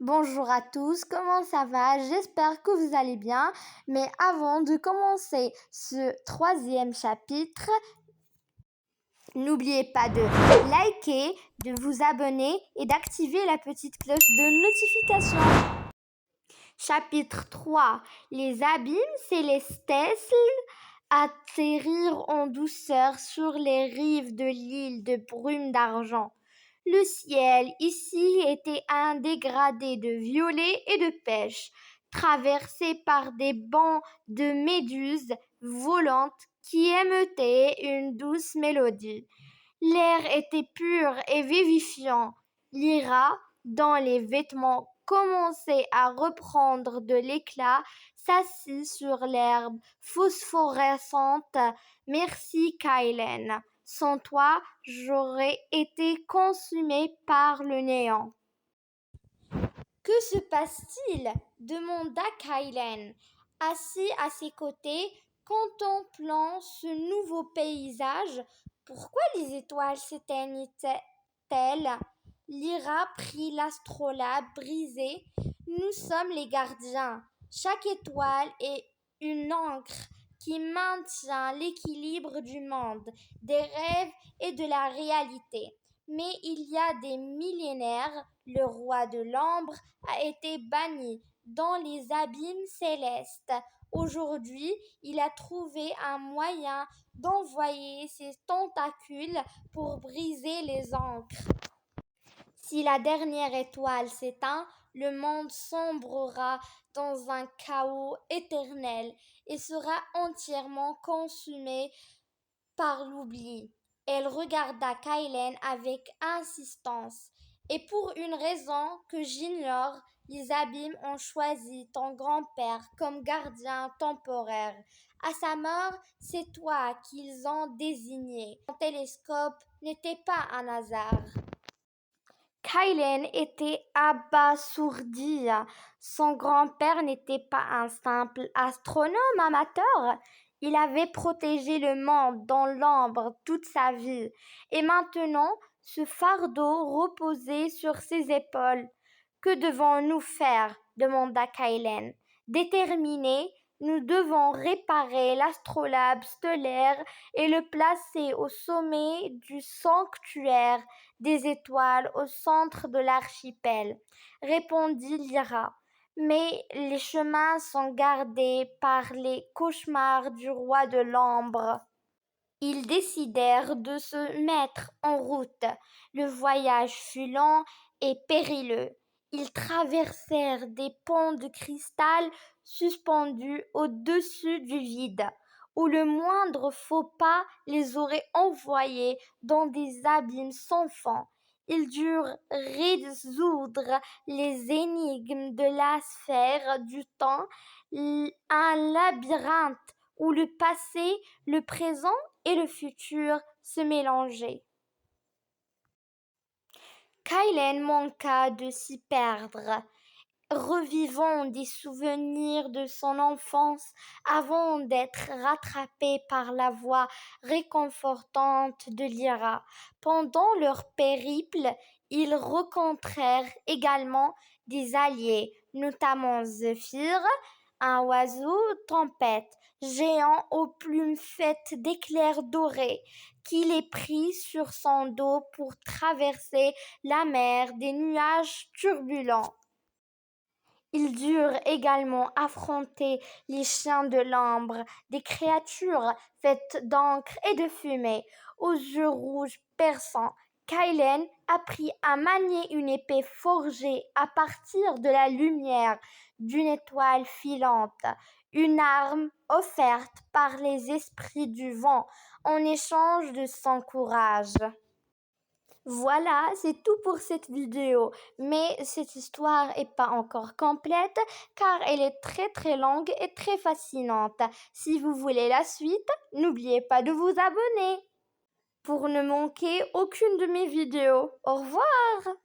Bonjour à tous, comment ça va? J'espère que vous allez bien. Mais avant de commencer ce troisième chapitre, n'oubliez pas de liker, de vous abonner et d'activer la petite cloche de notification. Chapitre 3. Les abîmes célestes atterrirent en douceur sur les rives de l'île de brume d'argent. Le ciel ici était un dégradé de violet et de pêche, traversé par des bancs de méduses volantes qui émettaient une douce mélodie. L'air était pur et vivifiant. Lyra, dont les vêtements commençaient à reprendre de l'éclat, s'assit sur l'herbe phosphorescente. Merci, Kylen. Sans toi, j'aurais été consumée par le néant. Que se passe-t-il? Demanda Kylen, assis à ses côtés, contemplant ce nouveau paysage. Pourquoi les étoiles s'éteignent-elles? Lyra prit l'astrolabe brisé. Nous sommes les gardiens. Chaque étoile est une encre qui maintient l'équilibre du monde, des rêves et de la réalité. Mais il y a des millénaires, le roi de l'ambre a été banni dans les abîmes célestes. Aujourd'hui, il a trouvé un moyen d'envoyer ses tentacules pour briser les ancres. Si la dernière étoile s'éteint, le monde sombrera dans un chaos éternel et sera entièrement consumé par l'oubli. Elle regarda Kylen avec insistance. Et pour une raison que j'ignore, les abîmes ont choisi ton grand-père comme gardien temporaire. À sa mort, c'est toi qu'ils ont désigné. Ton télescope n'était pas un hasard. Kylen était abasourdi. Son grand-père n'était pas un simple astronome amateur. Il avait protégé le monde dans l'ombre toute sa vie. Et maintenant, ce fardeau reposait sur ses épaules. Que devons-nous faire? Demanda Kylen. Déterminé, nous devons réparer l'astrolabe stellaire et le placer au sommet du sanctuaire des étoiles au centre de l'archipel, répondit Lyra. Mais les chemins sont gardés par les cauchemars du roi de l'ambre. Ils décidèrent de se mettre en route. Le voyage fut long et périlleux. Ils traversèrent des ponts de cristal suspendus au-dessus du vide, où le moindre faux pas les aurait envoyés dans des abîmes sans fond. Ils durent résoudre les énigmes de la sphère du temps, un labyrinthe où le passé, le présent et le futur se mélangeaient. Kylen manqua de s'y perdre, revivant des souvenirs de son enfance avant d'être rattrapé par la voix réconfortante de Lyra. Pendant leur périple, ils rencontrèrent également des alliés, notamment Zephyr, un oiseau tempête, géant aux plumes faites d'éclairs dorés, qui les prit sur son dos pour traverser la mer des nuages turbulents. Ils durent également affronter les chiens de l'ambre, des créatures faites d'encre et de fumée, aux yeux rouges perçants. Kylen apprit à manier une épée forgée à partir de la lumière d'une étoile filante, une arme offerte par les esprits du vent en échange de son courage. Voilà, c'est tout pour cette vidéo. Mais cette histoire n'est pas encore complète car elle est très longue et très fascinante. Si vous voulez la suite, n'oubliez pas de vous abonner pour ne manquer aucune de mes vidéos. Au revoir!